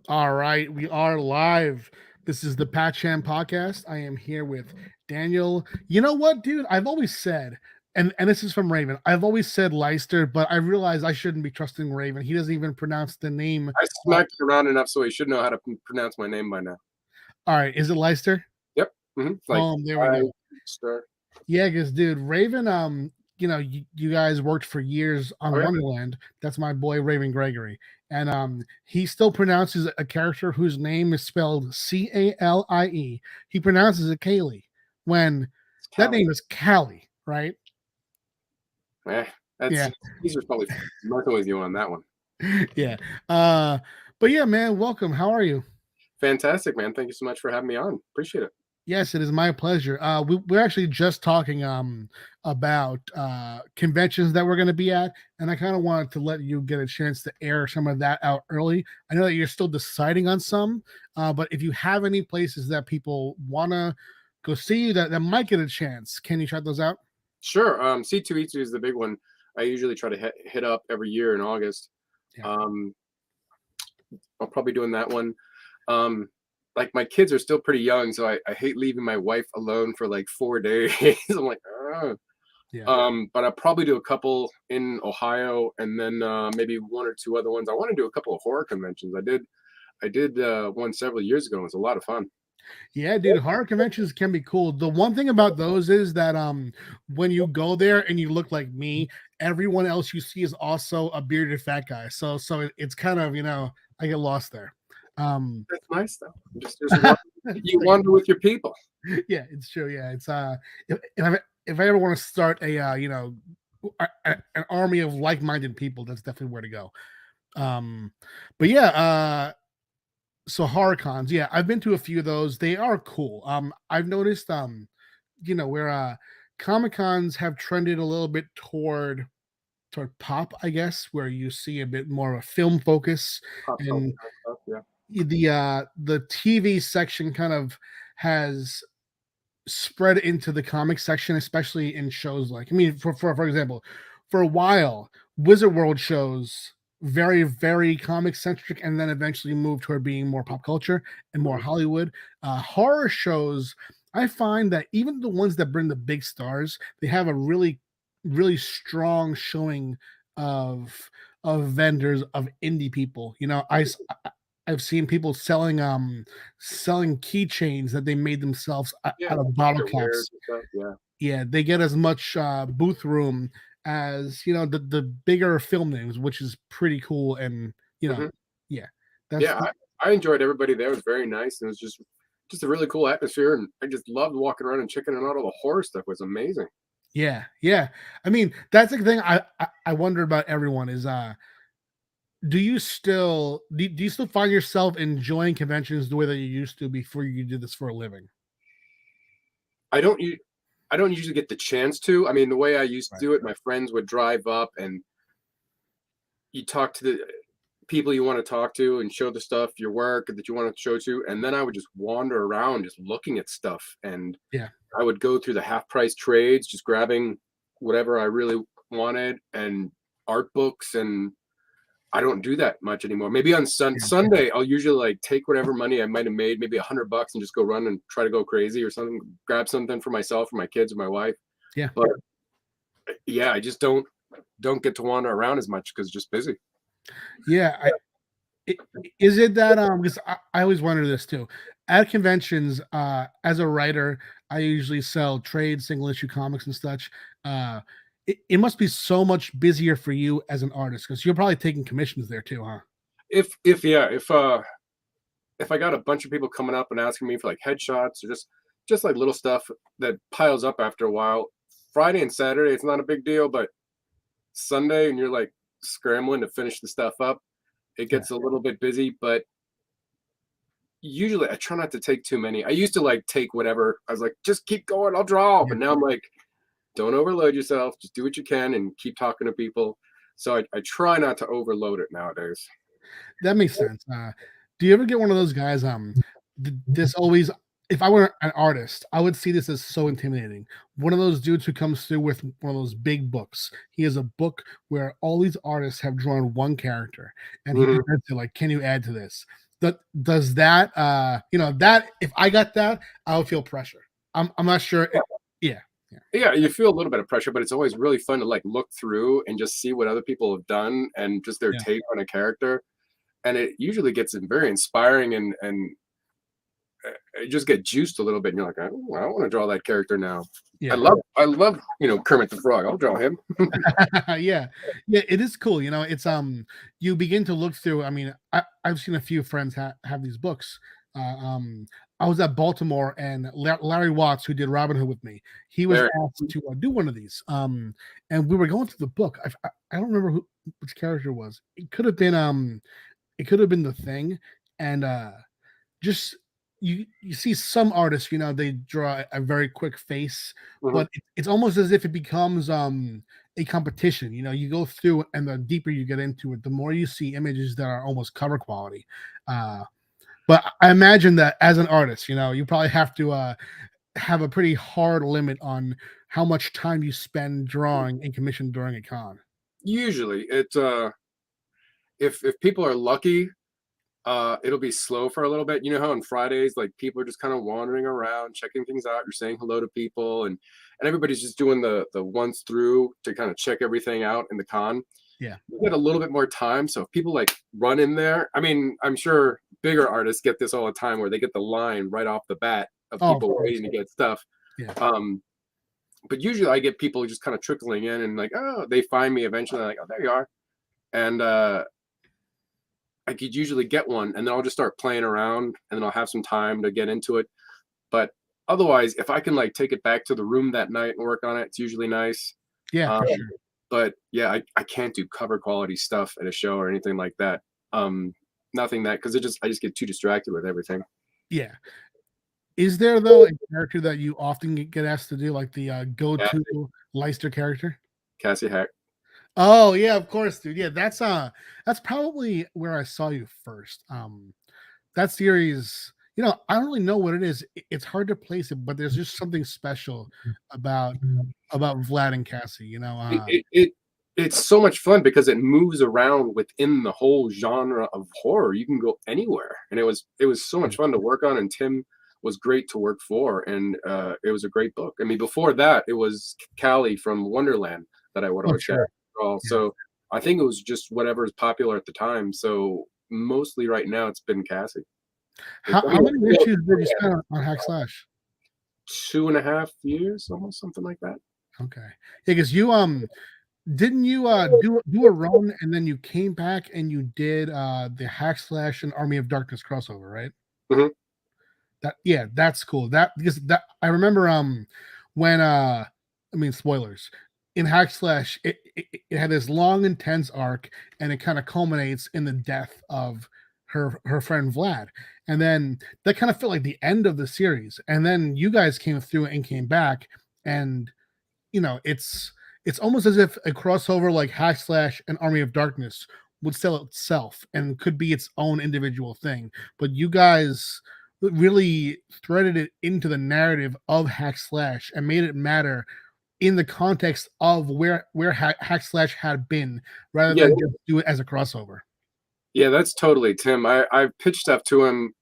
All right, we are live. This is the Patcham podcast. I am here with Daniel. You know what, dude? I've always said, and this is from Raven. I've always said Leister, but I realized I shouldn't be trusting Raven. He doesn't even pronounce the name. I smacked it around enough so he should know how to pronounce my name by now. All right, is it Leister? Yep. Like, There we go. Star. Yeah, because dude, Raven, you guys worked for years on Oh, yeah. Wonderland. That's my boy Raven Gregory. And he still pronounces a character whose name is spelled Calie. He pronounces it Kaylee when that name is Callie, right? Yeah. He's just probably messing with you on that one. Yeah. But yeah, man, welcome. How are you? Fantastic, man. Thank you so much for having me on. Appreciate it. Yes, it is my pleasure. We're actually just talking about conventions that we're going to be at, and I kind of wanted to let you get a chance to air some of that out early. I know that you're still deciding on some, but if you have any places that people want to go see you that might get a chance, can you shout those out? Sure. C2E2 is the big one. I usually try to hit up every year in August. Yeah. I'll probably doing that one. Like my kids are still pretty young, so I hate leaving my wife alone for like 4 days. I'm like, Yeah. but I'll probably do a couple in Ohio, and then maybe one or two other ones. I want to do a couple of horror conventions. I did one several years ago. It was a lot of fun. Yeah, dude, horror conventions can be cool. The one thing about those is that when you go there and you look like me, everyone else you see is also a bearded fat guy. So it's kind of, I get lost there. That's nice though. Just you wander with your people. Yeah, it's true. Yeah, it's if I ever want to start a an army of like-minded people, that's definitely where to go. But yeah, so horror cons, yeah, I've been to a few of those. They are cool. I've noticed where Comic Cons have trended a little bit toward pop, I guess, where you see a bit more of a film focus, Pop and culture stuff, yeah. the TV section kind of has spread into the comic section, especially in shows like, I mean, for example, for a while, Wizard World shows very, very comic centric, and then eventually moved toward being more pop culture and more Hollywood. Horror shows, I find that even the ones that bring the big stars, they have a really, really strong showing of vendors, of indie people. I've seen people selling keychains that they made themselves out of bottle caps. Yeah. Yeah, they get as much booth room as the bigger film names, which is pretty cool. And yeah, I enjoyed everybody there. It was very nice. It was just a really cool atmosphere, and I just loved walking around and checking out all the horror stuff. It was amazing. Yeah. I mean, that's the thing I wonder about everyone is do you still find yourself enjoying conventions the way that you used to before you did this for a living? I don't usually get the chance to. I mean, the way I used to do it, my friends would drive up and you talk to the people you want to talk to and show the stuff, your work that you want to show to, and then I would just wander around just looking at stuff, and yeah, I would go through the half price trades, just grabbing whatever I really wanted, and art books. And I don't do that much anymore. Maybe on Sunday, I'll usually like take whatever money I might have made, maybe $100, and just go run and try to go crazy or something, grab something for myself, or my kids, or my wife. Yeah. But yeah, I just don't get to wander around as much because just busy. Yeah. Is it that because I always wonder this too. At conventions, as a writer, I usually sell trade single issue comics and such. It must be so much busier for you as an artist because you're probably taking commissions there too, huh? If I got a bunch of people coming up and asking me for like headshots or just like little stuff that piles up after a while, Friday and Saturday it's not a big deal, but Sunday and you're like scrambling to finish the stuff up, it gets a little bit busy. But usually I try not to take too many. I used to like take whatever. I was like, just keep going, I'll draw. But now I'm like, don't overload yourself. Just do what you can and keep talking to people. So I try not to overload it nowadays. That makes sense. Do you ever get one of those guys? This always, if I were an artist, I would see this as so intimidating. One of those dudes who comes through with one of those big books. He has a book where all these artists have drawn one character, and he presents it like, "Can you add to this?" does that that if I got that, I would feel pressure. I'm not sure. Yeah. Yeah, you feel a little bit of pressure, but it's always really fun to like look through and just see what other people have done and just their Yeah. take on a character. And it usually gets very inspiring and you just get juiced a little bit. And you're like, I want to draw that character now. Yeah. I love Kermit the Frog. I'll draw him. Yeah, it is cool. It's you begin to look through. I mean, I've seen a few friends have these books. I was at Baltimore, and Larry Watts, who did Robin Hood with me, he was asked to do one of these. And we were going through the book. I don't remember which character it was. It could have been the Thing, and just you see some artists, they draw a very quick face, but it's almost as if it becomes a competition. You go through, and the deeper you get into it, the more you see images that are almost cover quality. But I imagine that as an artist, you probably have to have a pretty hard limit on how much time you spend drawing and commission during a con. Usually, it's if people are lucky, it'll be slow for a little bit. You know how on Fridays, like people are just kind of wandering around, checking things out. You're saying hello to people, and everybody's just doing the once through to kind of check everything out in the con. Yeah, you get a little bit more time. So if people like run in there, I mean, I'm sure bigger artists get this all the time where they get the line right off the bat of people waiting to get stuff. Yeah. But usually I get people just kind of trickling in and like, oh, they find me eventually. Like, oh, there you are. And I could usually get one, and then I'll just start playing around, and then I'll have some time to get into it. But otherwise, if I can like take it back to the room that night and work on it, it's usually nice. Yeah, for sure. But yeah, I can't do cover quality stuff at a show or anything like that. Nothing that, because I just get too distracted with everything. Yeah. Is there though a character that you often get asked to do, like the go-to Leister character? Cassie Hack. Oh yeah, of course, dude. Yeah, that's probably where I saw you first. That series, I don't really know what it is. It's hard to place it, but there's just something special about Vlad and Cassie. It's so much fun because it moves around within the whole genre of horror. You can go anywhere, and it was so much fun to work on. And Tim was great to work for, and it was a great book. I mean, before that, it was Callie from Wonderland that I would have shared. So I think it was just whatever is popular at the time. So mostly right now, it's been Cassie. How many issues did you spend on Hack Slash? 2.5 years, almost, something like that. Okay, yeah, because you didn't you do a run, and then you came back and you did the Hack Slash and Army of Darkness crossover, right? That's cool. Because I remember when I mean, spoilers, in Hack Slash it had this long intense arc, and it kind of culminates in the death of her friend Vlad, and then that kind of felt like the end of the series. And then you guys came through and came back, and it's almost as if a crossover like Hack Slash and Army of Darkness would sell itself and could be its own individual thing. But you guys really threaded it into the narrative of Hack Slash and made it matter in the context of where Hack Slash had been, rather than just do it as a crossover. Yeah, that's totally Tim. I've pitched stuff to him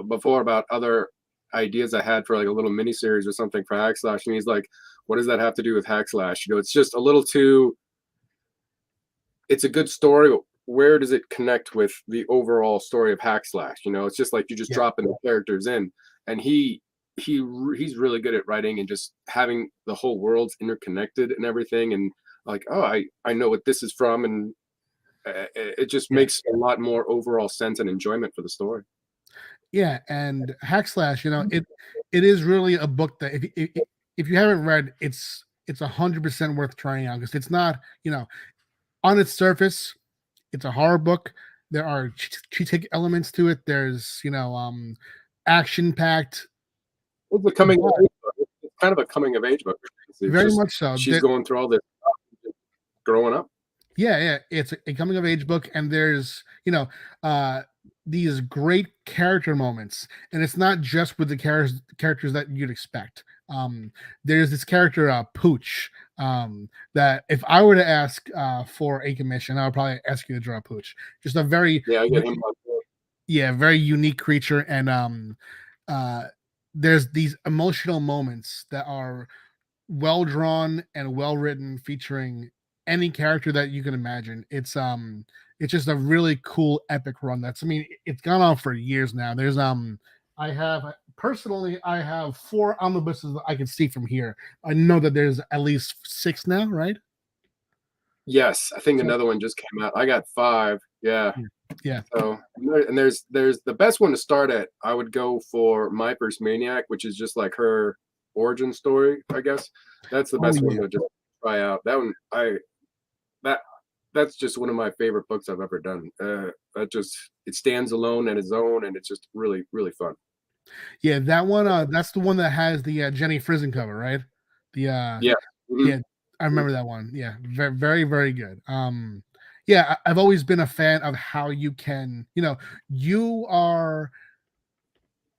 before about other ideas I had for like a little mini series or something for Hack Slash, and he's like, what does that have to do with Hack Slash? It's just a little too, it's a good story. Where does it connect with the overall story of Hack Slash? It's just like you're just dropping the characters in, and he's really good at writing and just having the whole world's interconnected and everything, and like, oh, I know what this is from, and it just makes a lot more overall sense and enjoyment for the story. Yeah, and Hack Slash, it is really a book that if you haven't read, it's 100% worth trying out, because it's not, on its surface, it's a horror book. There are cheat elements to it. There's action packed. It's a coming of age book. It's kind of a coming of age book. Very much so. She's going through all this growing up. Yeah, it's a coming of age book, and there's these great character moments, and it's not just with the characters that you'd expect. There's this character Pooch, that if I were to ask for a commission, I would probably ask you to draw Pooch. Just a very I get him. Yeah, very unique creature, and uh, there's these emotional moments that are well drawn and well written, featuring any character that you can imagine. It's just a really cool epic run. That's I mean, it's gone on for years now. There's I have personally I have 4 omnibuses that I can see from here. I know that there's at least 6 now, right? Yes, I think So another one just came out. I got 5. Yeah. yeah, yeah. So and there's the best one to start at. I would go for My First Maniac, which is just like her origin story, I guess. That's the Oh best one yeah. to just try out. That one that that's just one of my favorite books I've ever done. That just it stands alone in its own, and it's just really really fun. Yeah, that one, that's the one that has the, Jenny Frizen cover, right? The, Yeah. Mhm. yeah, I remember that one. Yeah, very, very good. Yeah, I've always been a fan of how you can, you are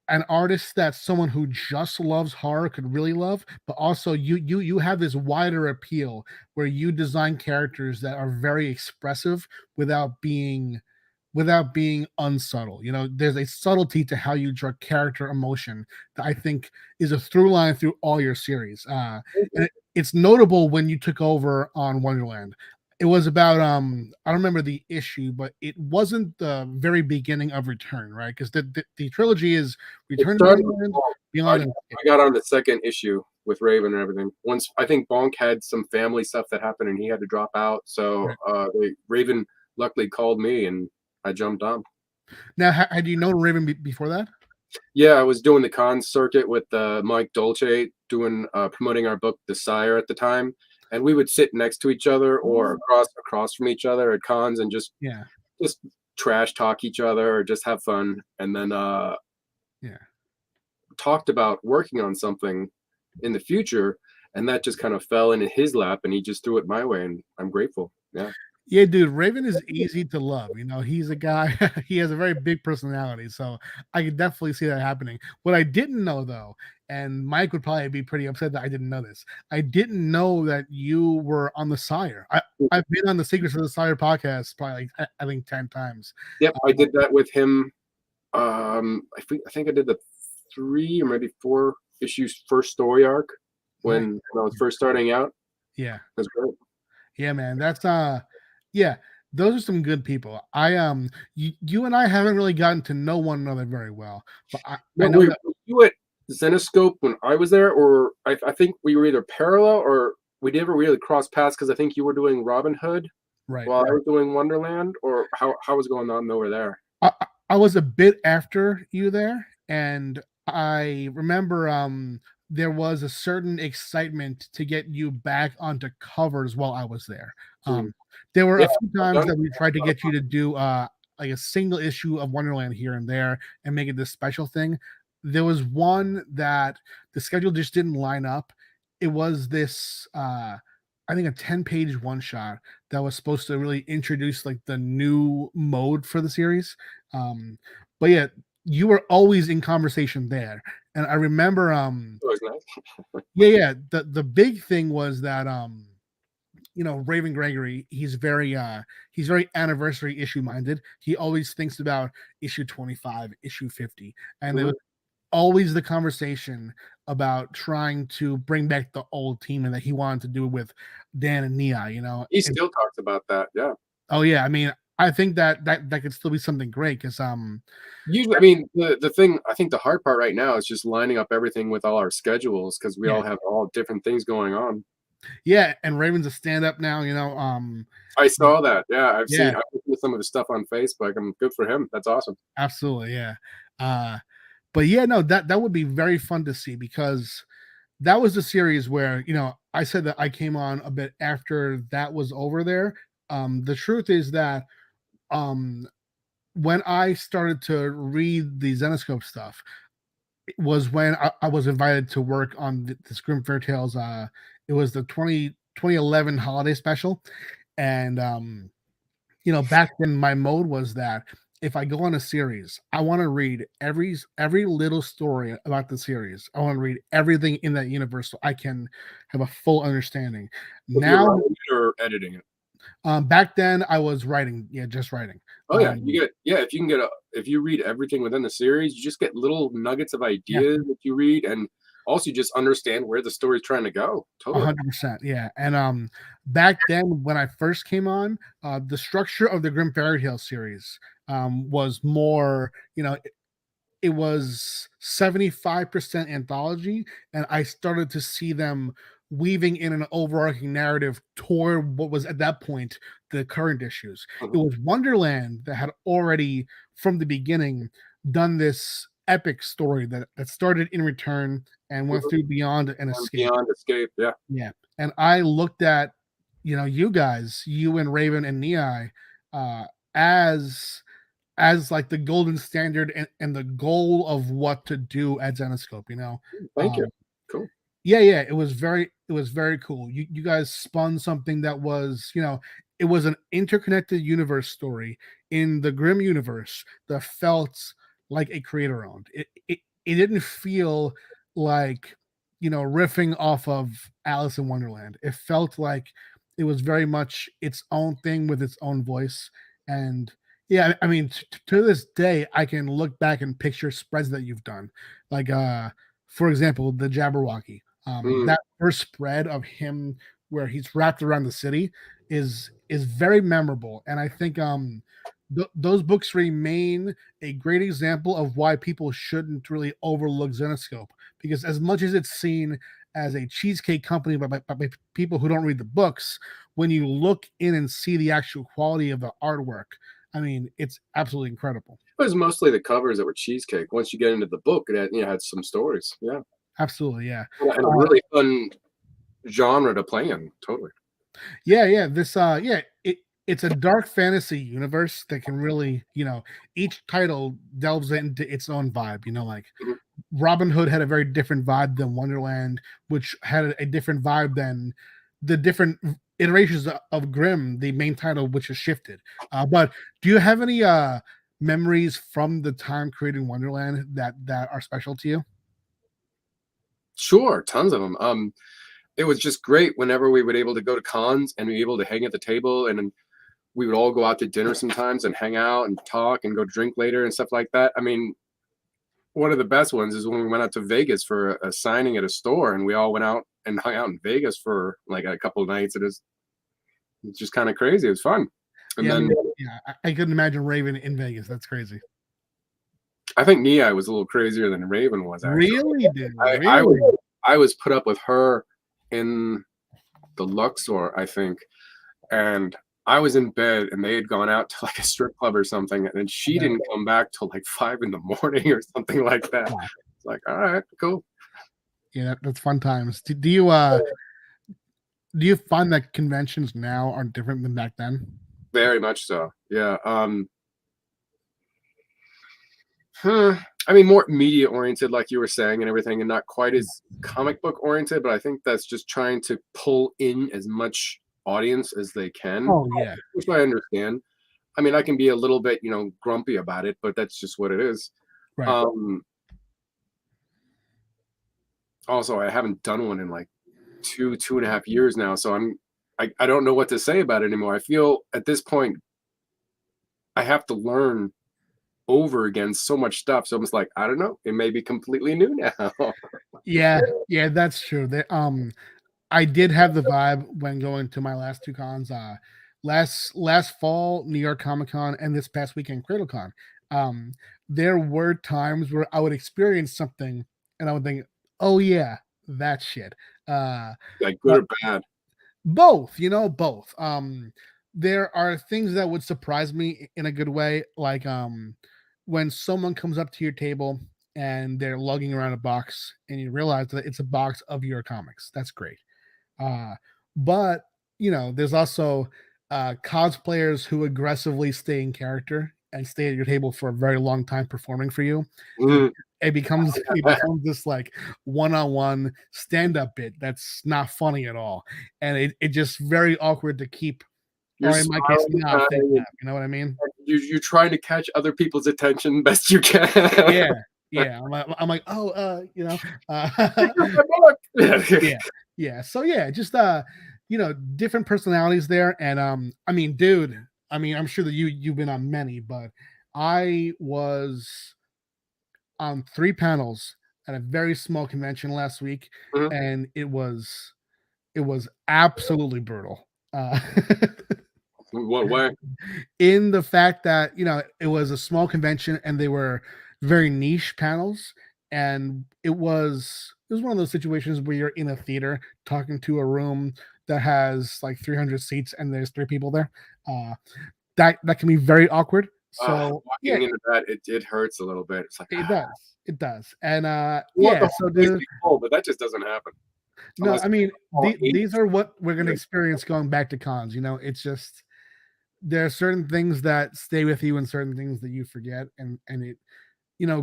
an artist that someone who just loves horror could really love, but also you have this wider appeal where you design characters that are very expressive without being unsubtle. There's a subtlety to how you draw character emotion that I think is a through line through all your series. And it's notable when you took over on Wonderland. It was about I don't remember the issue, but it wasn't the very beginning of Return, right? Because the trilogy is It Return to started with Wonderland, Bonk. Beyond, and I got on the second issue with Raven and everything. Once I think Bonk had some family stuff that happened and he had to drop out. So Escape. Raven luckily called me and I jumped on. Now, had you known Raven before that? Yeah, I was doing the con circuit with Mike Dolce, doing promoting our book, The Sire, at the time, and we would sit next to each other or across from each other at cons and Yeah, just trash talk each other or just have fun. And then yeah. talked about working on something in the future, and that just kind of fell into his lap, and he just threw it my way, and I'm grateful. Yeah. Yeah, dude, Raven is easy to love. He's a guy, he has a very big personality. So I could definitely see that happening. What I didn't know, though, and Mike would probably be pretty upset that I didn't know this. I didn't know that you were on the Sire. I've been on the Secrets of the Sire podcast probably like I think 10 times. Yep, I did that with him. I think I did the 3 or maybe 4 issues first story arc Nice. when I was first starting out. Yeah. That's great. Yeah, man. That's yeah, those are some good people. You and I haven't really gotten to know one another very well, but I No, know wait, that. were you at Zenescope when I was there, or I think we were either parallel or we never really crossed paths because I think you were doing Robin Hood Right. while I was doing Wonderland, or how was going on over there? I was a bit after you there, and I remember there was a certain excitement to get you back onto covers while I was there. Hmm. There were Yeah, a few I've times done that we tried to get you to do like a single issue of Wonderland here and there and make it this special thing. There was one that the schedule just didn't line up. It was this I think a 10-page one shot that was supposed to really introduce like the new mode for the series. But yeah, you were always in conversation there. And I remember it was nice. yeah, the big thing was that Raven Gregory, he's very anniversary issue minded. He always thinks about issue 25, issue 50. And there Mhm. was always the conversation about trying to bring back the old team and that he wanted to do it with Dan and Nia. He still talks about that. Yeah. Oh yeah, I mean, I think that could still be something great because Usually, I mean, the thing I think the hard part right now is just lining up everything with all our schedules because we yeah, all have all different things going on. yeah, and Raven's a stand up now, I saw that. Yeah, yeah, I've seen some of his stuff on Facebook. I'm good for him. That's awesome. absolutely, yeah. Uh but yeah, no, that would be very fun to see because that was the series where, I said that I came on a bit after that was over there. The truth is that um when I started to read the Zenescope stuff, it was when I was invited to work on this Grim Fair Tales. It was the 2011 holiday special. And, back then my mode was that if I go on a series, I want to read every little story about the series. I want to read everything in that universe so I can have a full understanding. If you're Now, writing it or editing it. back then I was writing, yeah, just writing. Oh yeah, Um, you get yeah. If you can get if you read everything within the series, you just get little nuggets of ideas that you read, and also you just understand where the story's trying to go. Totally. 100%, yeah. And back then when I first came on, the structure of the Grimm Fairy Tale series was more, it was 75% anthology, and I started to see them weaving in an overarching narrative toward what was at that point the current issues. It was Wonderland that had already from the beginning done this epic story that started in Return and went through Beyond and Escape. Beyond Escape, yeah. Yeah. And I looked at, you guys, you and Raven and Nei, as like the golden standard and the goal of what to do at Zenescope, Thank you. Cool. Yeah, it was very cool. You guys spun something that was, it was an interconnected universe story in the Grimm universe that felt like a creator owned. It didn't feel like, riffing off of Alice in Wonderland. It felt like it was very much its own thing with its own voice. And yeah, I mean, to this day, I can look back and picture spreads that you've done, like for example, the Jabberwocky. That first spread of him where he's wrapped around the city is very memorable, and I think those books remain a great example of why people shouldn't really overlook Zenescope, because as much as it's seen as a cheesecake company by people who don't read the books, when you look in and see the actual quality of the artwork, I mean, it's absolutely incredible. It was mostly the covers that were cheesecake. Once you get into the book, it had some stories. Yeah. Absolutely, yeah. And a really fun genre to play in. Totally. Yeah. This it's a dark fantasy universe that can really, each title delves into its own vibe, like Robin Hood had a very different vibe than Wonderland, which had a different vibe than the different iterations of Grimm, the main title, which has shifted. But do you have any memories from the time creating Wonderland that are special to you? Sure, tons of them. It was just great whenever we would able to go to cons and be able to hang at the table, and we would all go out to dinner sometimes and hang out and talk and go drink later and stuff like that. I mean, one of the best ones is when we went out to Vegas for a signing at a store, and we all went out and hung out in Vegas for like a couple of nights. It's just kind of crazy. It was fun. And then I couldn't imagine Raven in Vegas. That's crazy. I think Nei was a little crazier than Raven was. Actually. Really, dude? I was put up with her in the Luxor, I think, and I was in bed, and they had gone out to like a strip club or something, and then she didn't come back till like 5 in the morning or something like that. It's like, all right, cool. Yeah, that's fun times. Do you find that conventions now are different than back then? Very much so. Yeah. I mean, more media oriented, like you were saying, and everything, and not quite as comic book oriented. But I think that's just trying to pull in as much audience as they can. Oh yeah, which I understand. I mean, I can be a little bit, grumpy about it, but that's just what it is. Right. Also, I haven't done one in like 2.5 years now, so I don't know what to say about it anymore. I feel at this point I have to learn over again so much stuff. So I'm just like, I don't know, it may be completely new now. yeah, that's true. I did have the vibe when going to my last two cons, last fall, New York Comic Con, and this past weekend, CradleCon. There were times where I would experience something and I would think, oh yeah, that shit. Like good or bad? Both, both. There are things that would surprise me in a good way, like when someone comes up to your table and they're lugging around a box and you realize that it's a box of your comics. That's great. But there's also cosplayers who aggressively stay in character and stay at your table for a very long time performing for you. It becomes this like one-on-one stand-up bit that's not funny at all, and it just very awkward to keep. Or in my case, not thinking that, you know what I mean? You're trying to catch other people's attention best you can. Yeah. I'm like, oh, yeah. So yeah, just different personalities there, and I mean, dude, I'm sure that you've been on many, but I was on 3 panels at a very small convention last week, Mhm. and it was absolutely brutal. What way? In the fact that, it was a small convention and they were very niche panels, and it was one of those situations where you're in a theater talking to a room that has like 300 seats and there's 3 people there. Uh, that can be very awkward. So, yeah, Walking into that, it hurts a little bit. It's like, it does. It does. And, you want yeah, the whole so place to the be full, but that just doesn't happen no, unless I mean, all 80. these are what we're gonna experience going back to cons, it's just there are certain things that stay with you and certain things that you forget, and it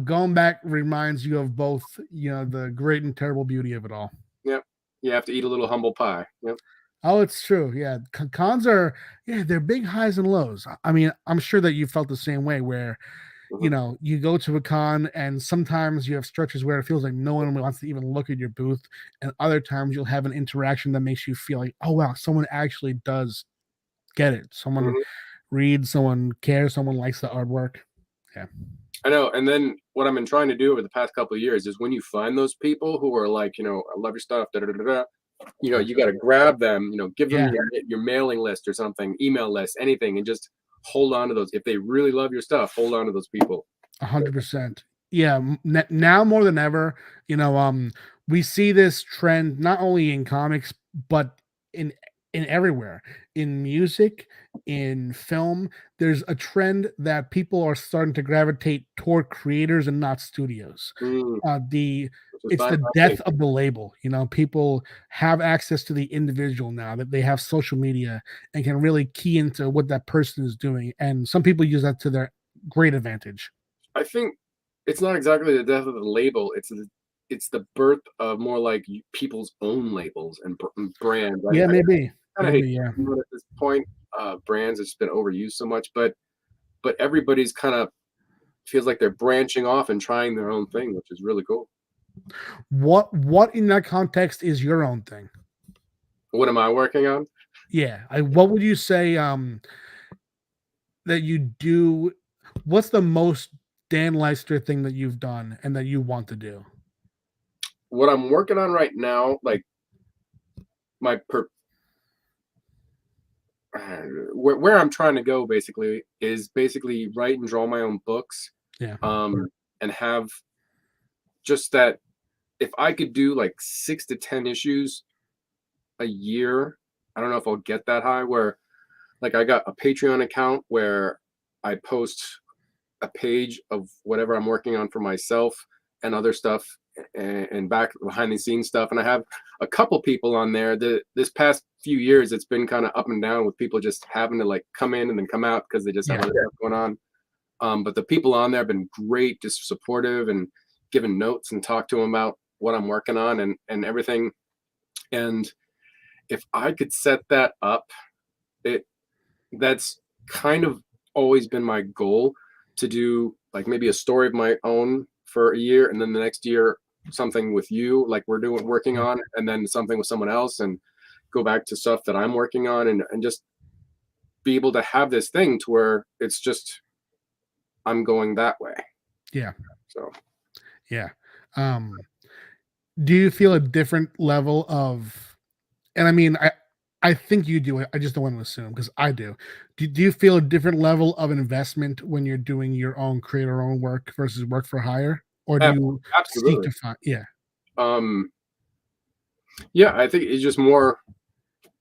going back reminds you of both, the great and terrible beauty of it all. Yep. You have to eat a little humble pie. Yep. Oh, it's true. Yeah, cons are, yeah, they're big highs and lows. I mean, I'm sure that you felt the same way where Mhm. you go to a con and sometimes you have stretches where it feels like no one wants to even look at your booth, and other times you'll have an interaction that makes you feel like, oh wow, someone actually does get it. Someone Mhm. reads, someone cares, someone likes the artwork. Yeah. I know. And then what I've been trying to do over the past couple of years is when you find those people who are like, I love your stuff, da da da da. You got to grab them, give them Yeah, your mailing list or something, email list, anything, and just hold on to those. If they really love your stuff, hold on to those people. 100%. Yeah, now more than ever, we see this trend not only in comics but in everywhere, in music, in film. There's a trend that people are starting to gravitate toward creators and not studios. Mm, The which is It's fine the by me. death of the label. People have access to the individual now that they have social media and can really key into what that person is doing, and some people use that to their great advantage. I think it's not exactly the death of the label. It's the birth of more like people's own labels and brands. Yeah, I maybe. kind of hate Maybe, yeah. at this point. Brands have just been overused so much, but everybody's kind of feels like they're branching off and trying their own thing, which is really cool. What in that context is your own thing? What am I working on? Yeah. What would you say that you do? What's the most Dan Leister thing that you've done and that you want to do? What I'm working on right now, like my per where I'm trying to go basically is basically write and draw my own books, Yeah. and have just that. If I could do like 6 to 10 issues a year, I don't know if I'll get that high. Where like I got a Patreon account where I post a page of whatever I'm working on for myself and other stuff, and back behind the scenes stuff. And I have a couple people on there that this past few years it's been kind of up and down with people just having to like come in and then come out because they just have Yeah. other stuff going on. But the people on there have been great, just supportive and giving notes and talk to them about what I'm working on and everything. And if I could set that up, it that's kind of always been my goal to do like maybe a story of my own for a year and then the next year something with you like we're doing working Yeah. on, and then something with someone else, and go back to stuff that I'm working on, and just be able to have this thing to where it's just I'm going that way. Yeah. So Yeah. Um, do you feel a different level of, and I mean, I think you do. I just don't want to assume because I do. Do you feel a different level of investment when you're doing your own creator own work versus work for hire, or do ab- you seek absolutely. to find? Yeah, um yeah, I think it's just more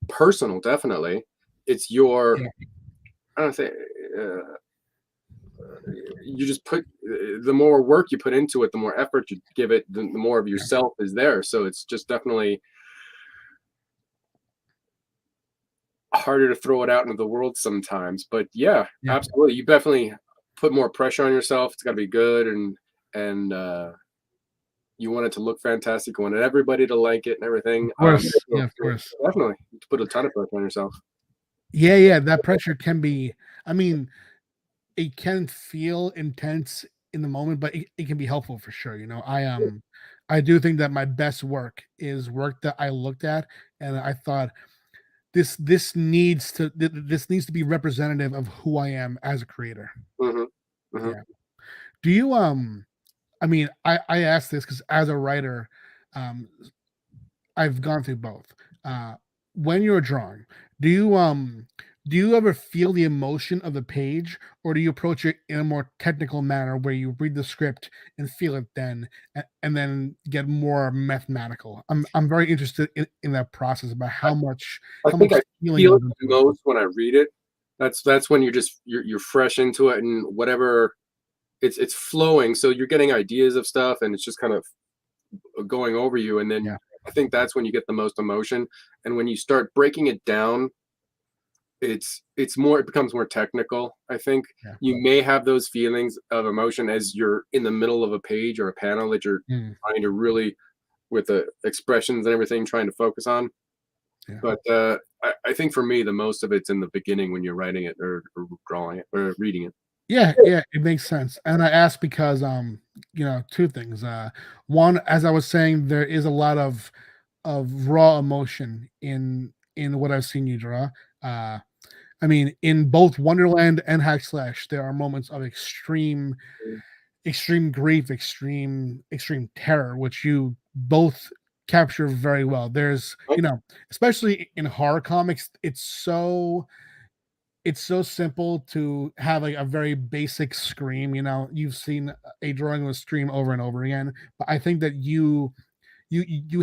personal, definitely. It's your, yeah, I don't say, uh, you just put the more work you put into it, the more effort you give it, the more of yeah, yourself is there. So it's just definitely harder to throw it out into the world sometimes. But yeah, yeah. absolutely, you definitely put more pressure on yourself. It's got to be good, and you want it to look fantastic. You want everybody to like it and everything. Of course, yeah, So of course. definitely to put a ton of pressure on yourself. Yeah, yeah. That pressure can be. I mean, it can feel intense in the moment, but it can be helpful for sure. I do think that my best work is work that I looked at and I thought this needs to be representative of who I am as a creator. Hmm. Yeah. Do you I mean, I asked this because as a writer, um, I've gone through both. When you're drawing, do you do you ever feel the emotion of the page, or do you approach it in a more technical manner where you read the script and feel it then, and then get more mathematical? I'm very interested in that process about I how think much I feeling feel goes it into the it. most when I read it. That's when you're fresh into it, and whatever it's flowing, so you're getting ideas of stuff, and it's just kind of going over you, and then Yeah, I think that's when you get the most emotion. And when you start breaking it down, it's more, it becomes more technical. I think yeah. you may have those feelings of emotion as you're in the middle of a page or a panel that you're Mm, trying to really, with the expressions and everything, trying to focus on. yeah. But I think for me, the most of it's in the beginning when you're writing it, or drawing it or reading it. Yeah, yeah, it makes sense. And I asked because two things. One, as I was saying, there is a lot of raw emotion in what I've seen you draw. Uh I mean, in both Wonderland and Hack Slash, there are moments of extreme grief, extreme terror, which you both capture very well. There's, Thank you. especially in horror comics, it's so simple to have like a very basic scream. You've seen a drawing of a scream over and over again, but I think that you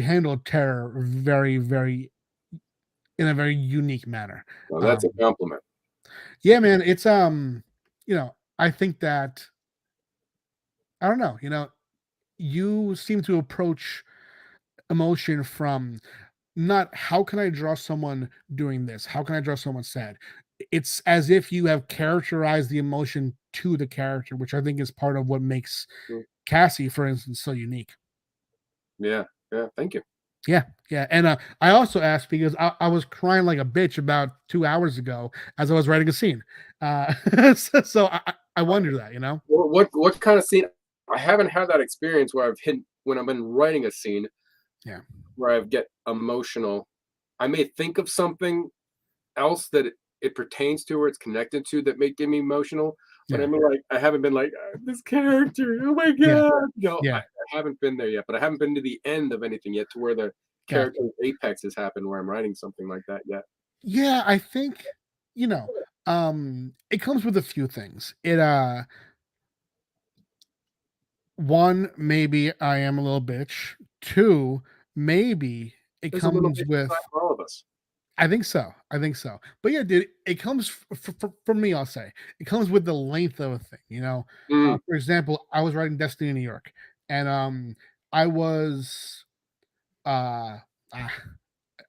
handle terror very in a very unique manner. Well, that's um a compliment. yeah, man, it's I think that, I don't know, you seem to approach emotion from, not how can I draw someone doing this? How can I draw someone sad? It's as if you have characterized the emotion to the character, which I think is part of what makes Mm, Cassie, for instance, so unique. yeah, yeah. Thank you. Yeah, yeah. And I also asked because I was crying like a bitch about 2 hours ago as I was writing a scene. So I wonder that, What kind of scene? I haven't had that experience where I've hit when I've been writing a scene Yeah, where I get emotional. I may think of something else that it pertains to or it's connected to that may get me emotional, but I yeah, mean, like, I haven't been like, this character, oh my yeah, god, no, yeah, I haven't been there yet, but I haven't been to the end of anything yet to where the gotcha. character's apex has happened where I'm writing something like that yet. Yeah, I think, it comes with a few things. One, maybe I am a little bitch. Two, maybe it There's a little comes bit with, inside for all of us. I think so. I think so. But yeah, dude, it comes for me, I'll say. It comes with the length of a thing. Mm, For example, I was writing Destiny in New York, and I was uh ah,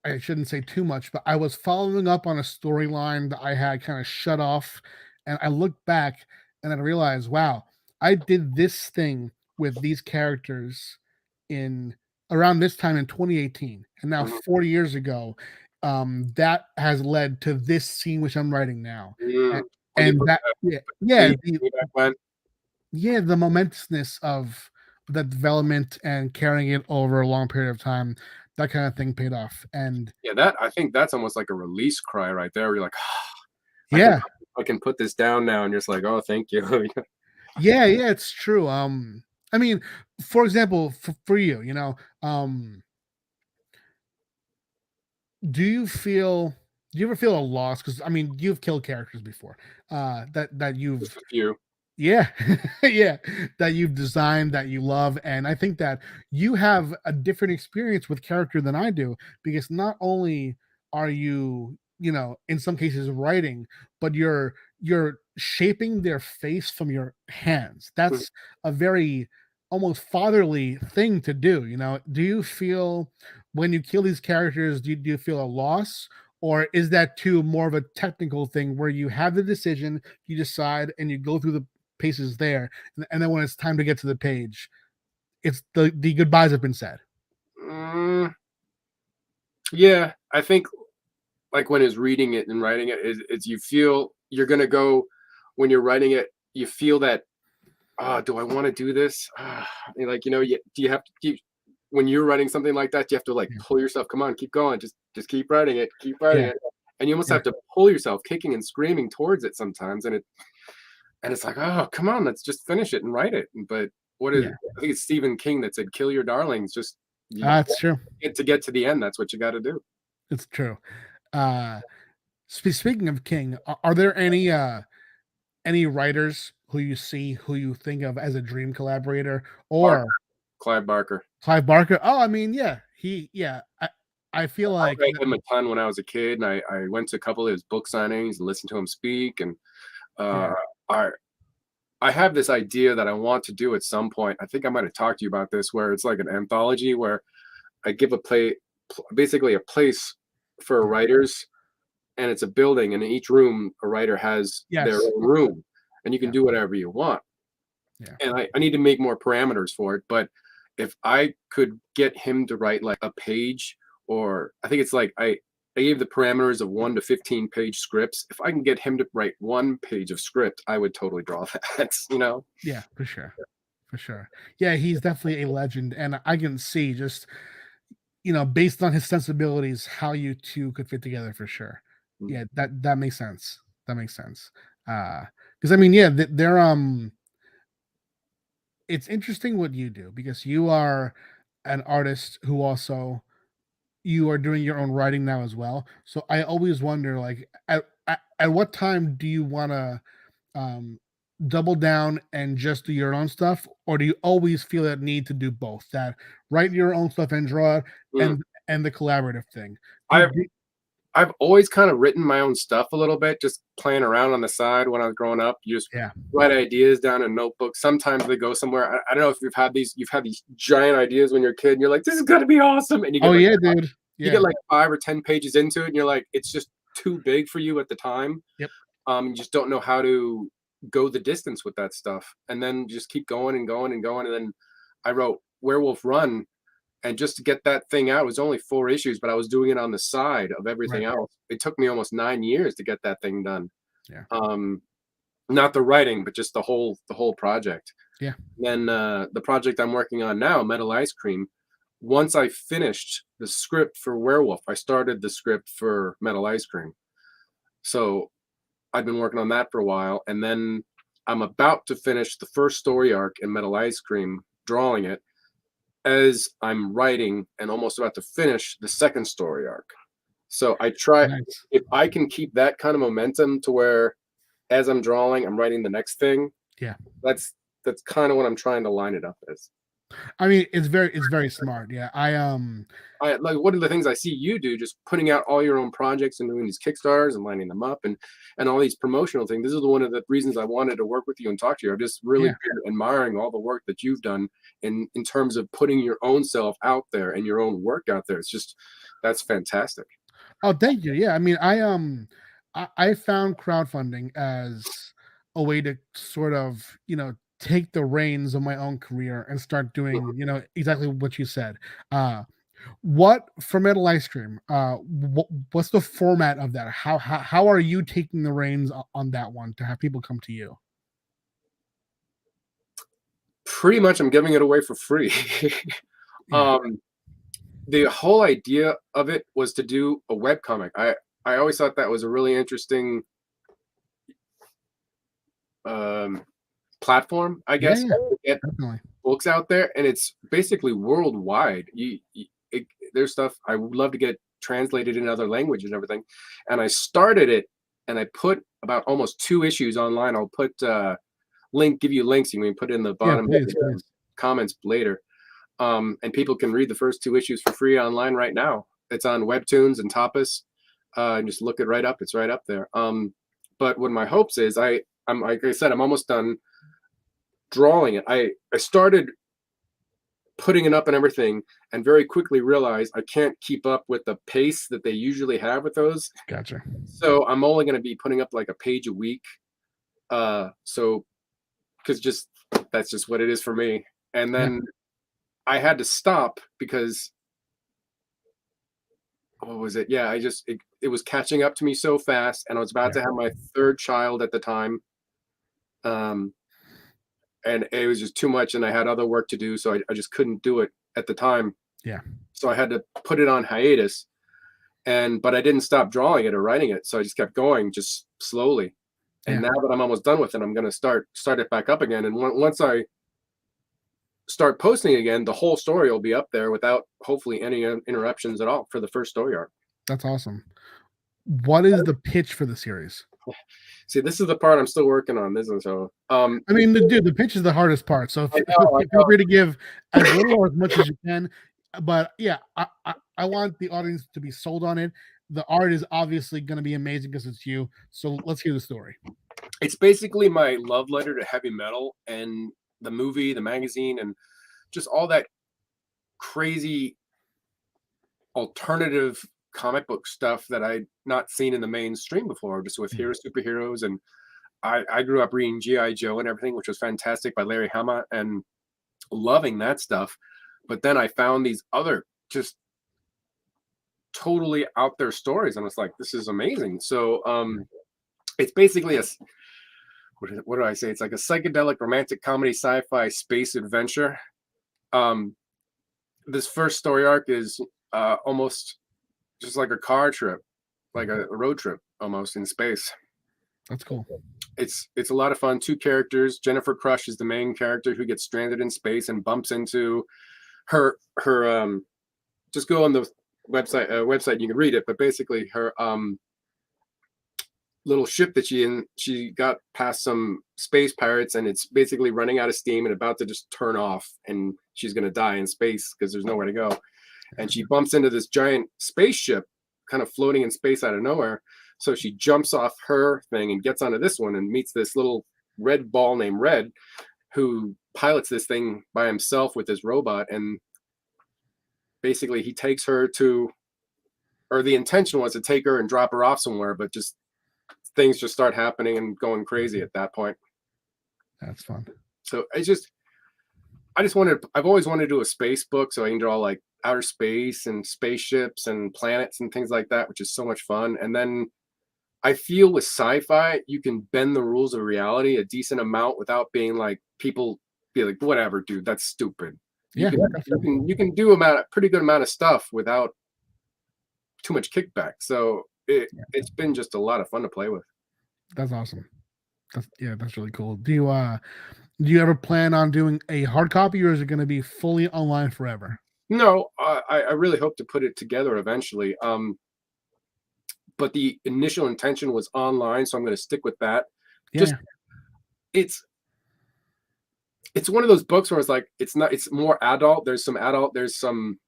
I shouldn't say too much, but I was following up on a storyline that I had kind of shut off, and I looked back and I realized, wow, I did this thing with these characters in around this time in 2018, and now mhm, 40 years ago, that has led to this scene which I'm writing now, mm. and, When you put that, that yeah, me me back when, the momentousness of the development and carrying it over a long period of time, that kind of thing paid off, and yeah, that I think that's almost like a release cry right there, where you're like, I can yeah. I can put this down now, and you're just like, "Oh, thank you." Yeah, yeah, it's true. I mean, for example, for you, do you feel do you ever feel a loss? Because I mean, you've killed characters before, that Just you've, a few. yeah, yeah, that you've designed, that you love, and I think that you have a different experience with character than I do, because not only are you, in some cases writing, but you're shaping their face from your hands. Mhm. That's a very almost fatherly thing to do. Do you feel when you kill these characters, do you feel a loss? Or is that too more of a technical thing where you have the decision, you decide, and you go through the paces there, and then when it's time to get to the page, it's the goodbyes have been said. Mm, yeah, I think, like, when it's reading it and writing it, is you feel you're gonna go when you're writing it, you feel that, "Ah, do I wanna do this?" And, like, do you have to keep when you're writing something like that, you have to, like, Yeah, pull yourself, "Come on, keep going, just keep writing yeah, it," and you almost yeah, have to pull yourself kicking and screaming towards it sometimes, and And it's like, oh, come on, let's just finish it and write it. But what is, Yeah, I think it's Stephen King that said, kill your darlings. Just you that's true. get to the end. That's what you got to do. It's true. Uh, speaking of King, are there any writers who you see who you think of as a dream collaborator, Barker, or Clive Barker. Clive Barker? Oh, I mean, yeah, I feel I like read him a ton when I was a kid, and I went to a couple of his book signings and listened to him speak. And uh, yeah, I I have this idea that I want to do at some point. I think I might have talked to you about this, where it's like an anthology where I give basically a place for yeah. writers, and it's a building, and in each room, a writer has their Yes, own room, and you can yeah, do whatever you want. yeah, And I need to make more parameters for it. But if I could get him to write like a page, or I think it's like I gave the parameters of 1 to 15 page scripts. If I can get him to write 1 page of script, I would totally draw that, you know? yeah, for sure, for sure. Yeah, he's definitely a legend, and I can see just based on his sensibilities, how you two could fit together for sure. Mm. Yeah, that makes sense. That makes sense. Because I mean, yeah, they're it's interesting what you do because you are an artist who also you are doing your own writing now as well. So I always wonder, like, at what time do you want to um, double down and just do your own stuff, or do you always feel that need to do both? That write your own stuff and draw it, Mm. and the collaborative thing. I've I've always kind of written my own stuff a little bit, just playing around on the side when I was growing up. You just Yeah. write ideas down in notebooks. Sometimes they go somewhere. I don't know if you've had these giant ideas when you're a kid, and you're like, "This is gonna be awesome," and Oh yeah, dude. you get Yeah. like 5 or 10 pages into it, and you're like, it's just too big for you at the time. Yep. You just don't know how to go the distance with that stuff, and then just keep going and going and going. And then I wrote Werewolf Run, and just to get that thing out, it was only 4 issues, but I was doing it on the side of everything Right. else. It took me almost 9 years to get that thing done. Yeah. Um, not the writing, but just the whole project. Yeah. Then the project I'm working on now, Metal Ice Cream. Once I finished the script for Werewolf, I started the script for Metal Ice Cream. So I've been working on that for a while, and then I'm about to finish the first story arc in Metal Ice Cream, drawing it as I'm writing, and almost about to finish the second story arc. So I try, Nice. if I can keep that kind of momentum to where as I'm drawing, I'm writing the next thing. Yeah. That's kind of what I'm trying to line it up as. I mean, it's very smart. Yeah. I like, one of the things I see you do, just putting out all your own projects and doing these Kickstarters and lining them up, and all these promotional things. This is one of the reasons I wanted to work with you and talk to you. I'm just really Yeah. admiring all the work that you've done in terms of putting your own self out there and your own work out there. It's just, that's fantastic. Oh, thank you. Yeah. I mean, I found crowdfunding as a way to sort of, take the reins of my own career and start doing, exactly what you said. What for Metal Ice Cream? What's the format of that? How are you taking the reins on that one to have people come to you? Pretty much, I'm giving it away for free. Yeah. um, the whole idea of it was to do a web comic. I always thought that was a really interesting um, platform, I Yeah, guess, yeah, to get definitely. books out there, and it's basically worldwide. There's stuff I would love to get translated in other languages and everything. And I started it, and I put about almost 2 issues online. I'll put give you links. You can put it in the Yeah, bottom of please, the please. comments later. And people can read the first 2 issues for free online right now. It's on Webtoons and Tapas. Just look it right up. It's right up there. But what my hopes is, I'm like I said, I'm almost done drawing it. I started putting it up and everything, and very quickly realized I can't keep up with the pace that they usually have with those. Gotcha. So I'm only going to be putting up like a page a week. So because just that's just what it is for me. And Yeah, then I had to stop because what was it? Yeah, it was catching up to me so fast, and I was about yeah, to have my third child at the time. Um, and it was just too much, and I had other work to do, so I just couldn't do it at the time. yeah. So I had to put it on hiatus, but I didn't stop drawing it or writing it, so I just kept going, just slowly. And now that I'm almost done with it, I'm going to start it back up again. And once I start posting again, the whole story will be up there without hopefully any interruptions at all for the first story arc. That's awesome. What is the pitch for the series? See, this is the part I'm still working on. This is so. I mean, dude, the pitch is the hardest part. So feel free to give as little or as much as you can. But yeah, I want the audience to be sold on it. The art is obviously going to be amazing because it's you. So let's hear the story. It's basically my love letter to heavy metal and the movie, the magazine, and just all that crazy alternative comic book stuff that I'd not seen in the mainstream before, just with superheroes. And I grew up reading G.I. Joe and everything, which was fantastic, by Larry Hama, and loving that stuff. But then I found these other just totally out there stories, and it's like, this is amazing. So it's basically a, what do I say? It's like a psychedelic romantic comedy sci-fi space adventure. This first story arc is almost just like a car trip, like a road trip almost in space. That's cool. It's a lot of fun. 2 characters. Jennifer Crush is the main character who gets stranded in space and bumps into her just go on the website, you can read it, but basically her little ship that she got past some space pirates, and it's basically running out of steam and about to just turn off, and she's going to die in space because there's nowhere to go. And she bumps into this giant spaceship kind of floating in space out of nowhere. So she jumps off her thing and gets onto this one and meets this little red ball named Red, who pilots this thing by himself with his robot. And basically he takes her to, or the intention was to take her and drop her off somewhere, but just things just start happening and going crazy at that point. That's fun. So I've always wanted to do a space book, so I can draw like outer space and spaceships and planets and things like that, which is so much fun. And then I feel with sci-fi, you can bend the rules of reality a decent amount without being like, people be like, whatever, dude, that's stupid. You can do a pretty good amount of stuff without too much kickback. So it's been just a lot of fun to play with. That's awesome. That's really cool. Do you ever plan on doing a hard copy, or is it going to be fully online forever? No, I really hope to put it together eventually. But the initial intention was online, so I'm going to stick with that. Yeah. Just it's one of those books where it's more adult. There's some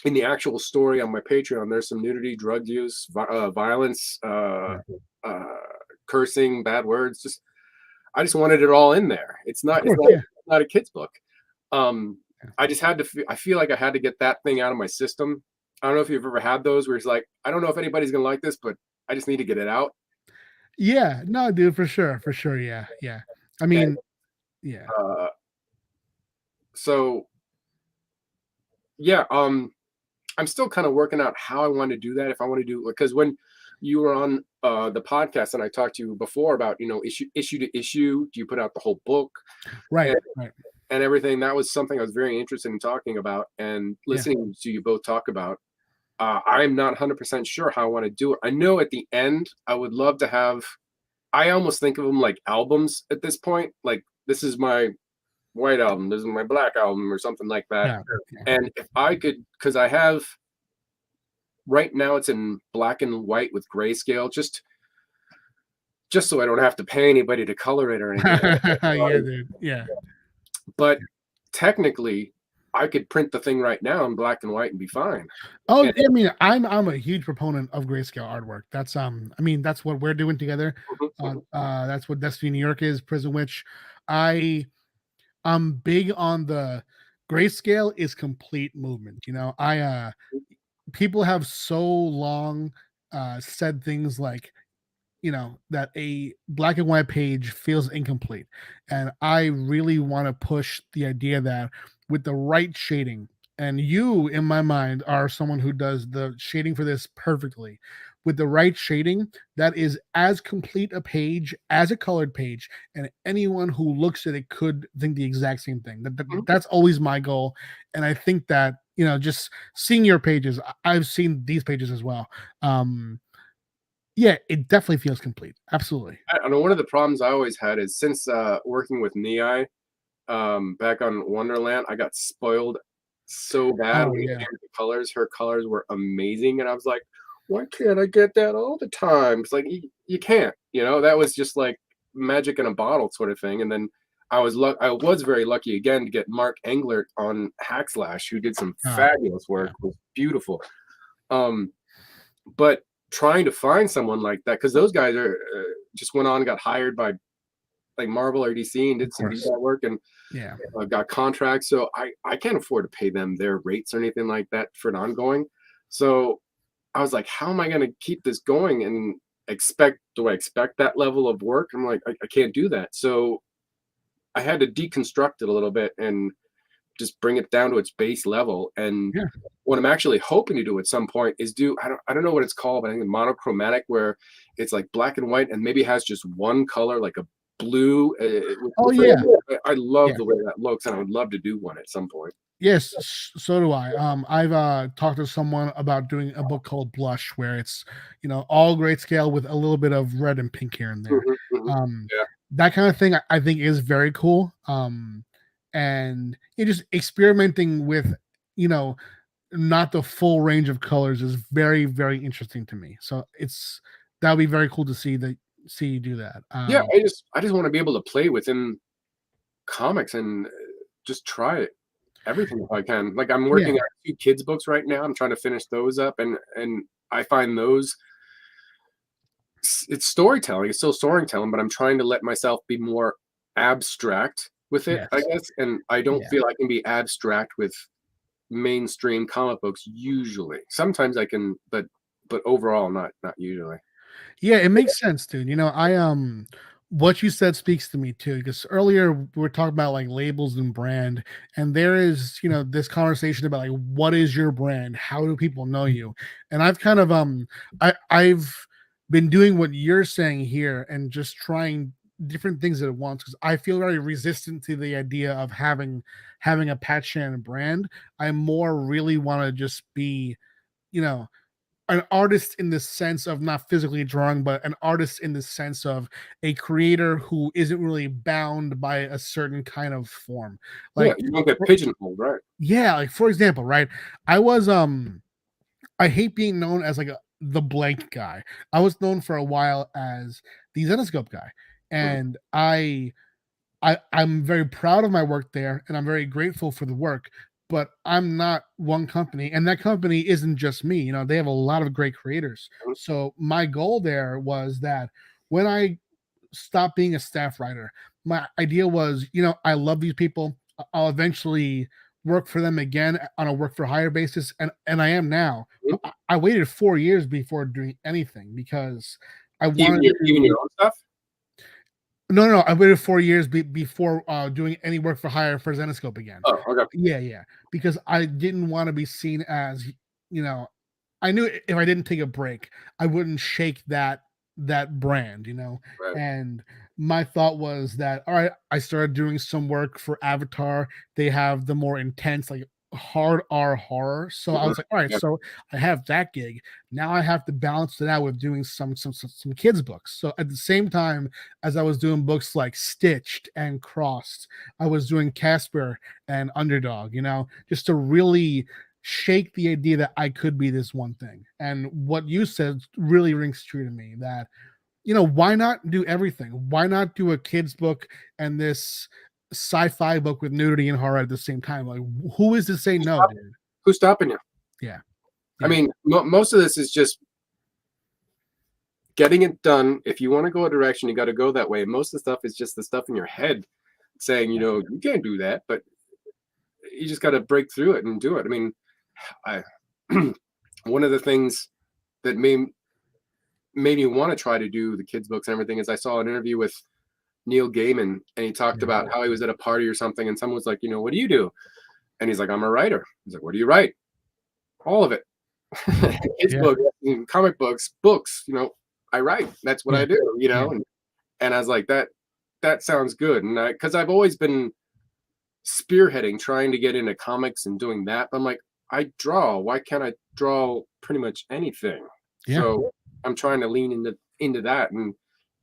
in the actual story on my Patreon. There's some nudity, drug use, violence, cursing, bad words. I just wanted it all in there. It's not a kid's book. I just had to. I feel like I had to get that thing out of my system. I don't know if you've ever had those where it's like, I don't know if anybody's gonna like this, but I just need to get it out. Yeah, no, dude, for sure. Yeah. I mean, yeah. So, yeah, I'm still kind of working out how I want to do that. If I want to do, because when you were on the podcast and I talked to you before about, issue to issue, do you put out the whole book? Right. And everything. That was something I was very interested in talking about and listening to you both talk about. I'm not 100% sure how I want to do it. I know at the end, I would love to have, I almost think of them like albums at this point. Like, this is my white album, this is my black album, or something like that. Yeah. And if I could, because I have, right now it's in black and white with grayscale, just so I don't have to pay anybody to color it or anything. Yeah, dude. Yeah. But technically, I could print the thing right now in black and white and be fine. Oh, I mean, I'm a huge proponent of grayscale artwork. That's I mean, that's what we're doing together. That's what Destiny New York is. Prison Witch. I'm big on the grayscale is complete movement. People have so long said things like, that a black and white page feels incomplete. And I really want to push the idea that with the right shading, and you, in my mind, are someone who does the shading for this perfectly. With the right shading, that is as complete a page as a colored page, and anyone who looks at it could think the exact same thing. That's always my goal. And I think that, just seeing your pages, I've seen these pages as well. Yeah, it definitely feels complete. Absolutely. I know one of the problems I always had is since working with Nei back on Wonderland, I got spoiled so bad Oh when it yeah. came to colors. Her colors were amazing, and I was like, why can't I get that all the time? It's like you can't, you know. That was just like magic in a bottle sort of thing. And then I was very lucky again to get Mark Englert on Hackslash, who did some Oh fabulous work. yeah. It was beautiful. Um, but trying to find someone like that because those guys are just went on and got hired by like Marvel or DC and Of did some course. detail work and Yeah. got contracts. So I can't afford to pay them their rates or anything like that for an ongoing. So I was like, how am I going to keep this going and do I expect that level of work? I'm like, I can't do that. So I had to deconstruct it a little bit and just bring it down to its base level. And Yeah. what I'm actually hoping to do at some point is do I don't know what it's called, but I think monochromatic, where it's like black and white and maybe has just one color, like a blue. Oh yeah. I love Yeah. the way that looks, and I would love to do one at some point. Yes, so do I. I've talked to someone about doing a book called Blush, where it's all grayscale with a little bit of red and pink here and there. Mhm, mhm. Um, Yeah, that kind of thing I think is very cool. And it just experimenting with you know not the full range of colors is very very interesting to me. So that would be very cool to see you do that. yeah. I just want to be able to play within comics and just try it everything if I can. Like I'm Yeah, working on 2 kids books right now. I'm trying to finish those up, and I find those it's storytelling. It's still storytelling, but I'm trying to let myself be more abstract with it, I yes, guess. And I don't yeah. feel I can be abstract with mainstream comic books usually. Sometimes I can, but overall not usually. Yeah, it makes sense, dude. What you said speaks to me too, because earlier we were talking about like labels and brand, and there is, this conversation about like what is your brand? How do people know you? And I've kind of I've been doing what you're saying here and just trying different things at once because I feel very resistant to the idea of having a Pat Shannon brand. I more really want to just be, you know, an artist in the sense of not physically drawing, but an artist in the sense of a creator who isn't really bound by a certain kind of form. Yeah, Like, you don't get for- pigeonholed, right? yeah, like for example, right? I was I hate being known as like the blank guy. I was known for a while as the Zenescope guy, Mhm. and I'm very proud of my work there, and I'm very grateful for the work. But I'm not one company, and that company isn't just me. They have a lot of great creators. So my goal there was that when I stopped being a staff writer, my idea was, I love these people. I'll eventually work for them again on a work for hire basis, and I am now. Mhm. But I waited 4 years before doing anything because I Even wanted even to. your own stuff. No. I waited 4 years before doing any work for hire for Zenescope again. Oh, okay. Yeah, yeah, because I didn't want to be seen as, you know, I knew if I didn't take a break, I wouldn't shake that brand. Right. And my thought was that all right, I started doing some work for Avatar. They have the more intense, like hard R horror. So I Mhm. was like, all right, Yeah. so I have that gig. Now I have to balance it out with doing some kids books. So at the same time as I was doing books like Stitched and Crossed, I was doing Casper and Underdog, just to really shake the idea that I could be this one thing. And what you said really rings true to me that, why not do everything? Why not do a kid's book and this sci-fi book with nudity and horror at the same time? Like, who is to say Who's no, stop- dude? who's stopping you? Yeah, I yeah, mean, most of this is just getting it done. If you want to go a direction, you got to go that way. Most of the stuff is just the stuff in your head saying, you can't do that, but you just got to break through it and do it. I mean, I one of the things that made me want to try to do the kids books and everything is I saw an interview with Neil Gaiman and he talked yeah, about how he was at a party or something and someone was like, what do you do? And he's like, I'm a writer. He's like, what do you write? All of it. Kids yeah, books, comic books, I write. That's what yeah, I do, yeah, and I was like, that sounds good. And because I've always been spearheading, trying to get into comics and doing that. But I'm like, I draw. Why can't I draw pretty much anything? yeah, So I'm trying to lean into that and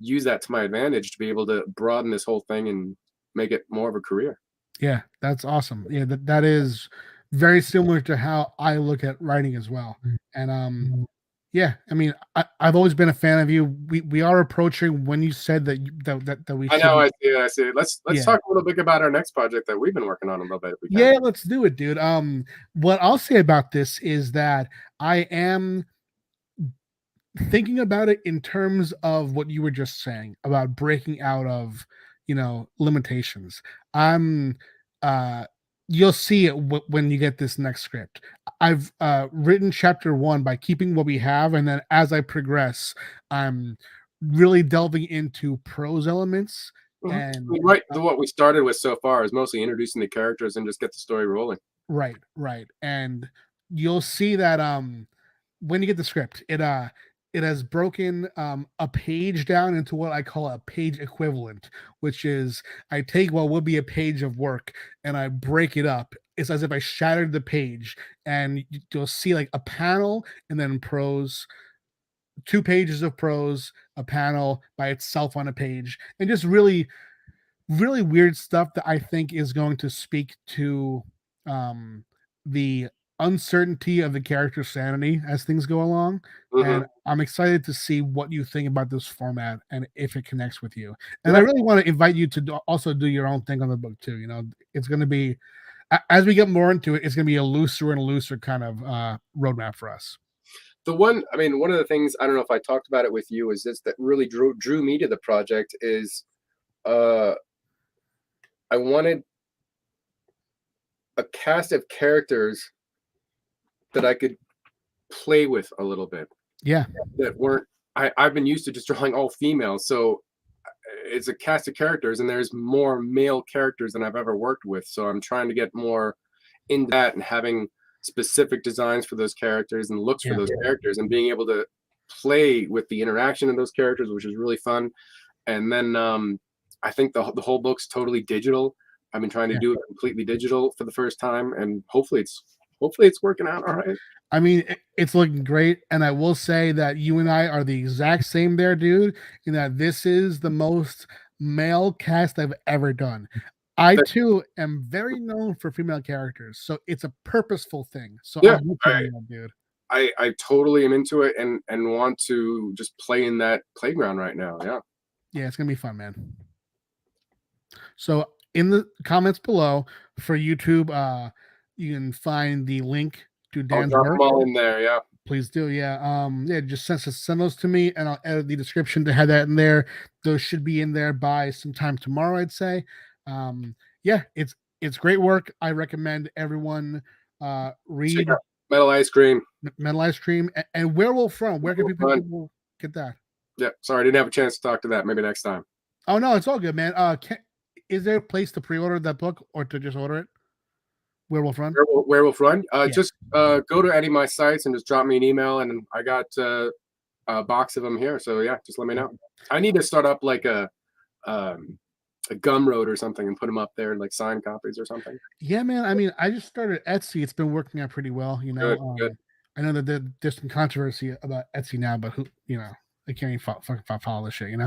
use that to my advantage to be able to broaden this whole thing and make it more of a career. Yeah, that's awesome. Yeah, that is very similar to how I look at writing as well. And yeah, I mean, I've always been a fan of you. We are approaching when you said that that we I should. know, I see it, I see it. Let's Yeah. talk a little bit about our next project that we've been working on a little bit if we can. Yeah, let's do it, dude. What I'll say about this is that I am thinking about it in terms of what you were just saying about breaking out of, limitations. I'm You'll see it when you get this next script. I've written chapter 1 by keeping what we have, and then as I progress, I'm really delving into prose elements. Mhm. And Right, what we started with so far is mostly introducing the characters and just get the story rolling. right, and you'll see that when you get the script, it has broken a page down into what I call a page equivalent, which is I take what would be a page of work and I break it up. It's as if I shattered the page, and you'll see like a panel and then prose, 2 pages of prose, a panel by itself on a page, and just really weird stuff that I think is going to speak to the uncertainty of the character's sanity as things go along. Mhm. And I'm excited to see what you think about this format and if it connects with you. And I Yeah. really want to invite you to also do your own thing on the book too. It's going to be, as we get more into it, it's going to be a looser and looser kind of roadmap for us. One of the things, I don't know if I talked about it with you, is this that really drew me to the project is uh I wanted a cast of characters that I could play with a little bit, Yeah. that weren't I've been used to just drawing all females, so it's a cast of characters and there's more male characters than I've ever worked with. So I'm trying to get more into that and having specific designs for those characters and looks for Yeah. those characters and being able to play with the interaction of those characters, which is really fun. And then I think the whole book's totally digital. I've been trying to Yeah. do it completely digital for the first time, and hopefully it's working out all right. I mean, it's looking great, and I will say that you and I are the exact same there, dude. In that this is the most male cast I've ever done. I But too am very known for female characters, so it's a purposeful thing. So yeah, I'm with you I, on that, dude. I totally am into it and want to just play in that playground right now. Yeah. Yeah, it's gonna be fun, man. So in the comments below for YouTube, you can find the link to I'll Dan's drop work. them all in there. Yeah. Please do, yeah. Yeah, just send those to me, and I'll edit the description to have that in there. Those should be in there by sometime tomorrow, I'd say. Yeah, it's great work. I recommend everyone Check read out Metal Ice Cream. Metal Ice Cream and Werewolf Run. Where can Fun. people get that? Yeah. Sorry, I didn't have a chance to talk to that. Maybe next time. Oh no, it's all good, man. Is there a place to pre-order that book or to just order it? Werewolf Run. Werewolf Run. Yeah. Just go to any of my sites and just drop me an email, and I got a box of them here. So yeah, just let me know. I need to start up like a Gumroad or something and put them up there, like signed copies or something. Yeah, man. I mean, I just started Etsy. It's been working out pretty well. Good. I know that there's some controversy about Etsy now, but I can't even follow this shit.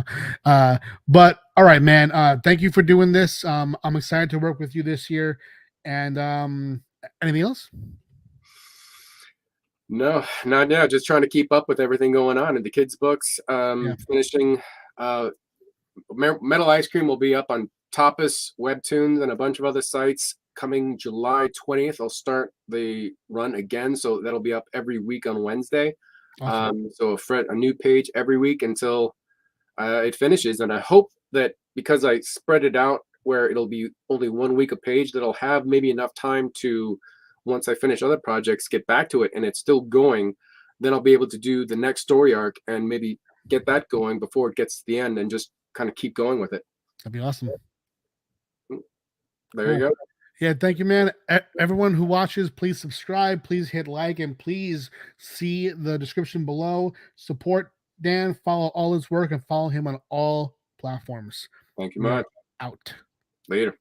But all right, man. Thank you for doing this. I'm excited to work with you this year. And anything else? No, not now. Just trying to keep up with everything going on in the kids' books. Finishing Metal Ice Cream will be up on Tapas, Webtoons, and a bunch of other sites coming July 20th. I'll start the run again, so that'll be up every week on Wednesday. Awesome. So a new page every week until it finishes. And I hope that because I spread it out where it'll be only 1 week a page, that'll have maybe enough time to, once I finish other projects, get back to it and it's still going. Then I'll be able to do the next story arc and maybe get that going before it gets to the end and just kind of keep going with it. That'd be awesome. There you go. Yeah, thank you, man. Everyone who watches, please subscribe, please hit like, and please see the description below. Support Dan, follow all his work, and follow him on all platforms. Thank you much. Out. Later.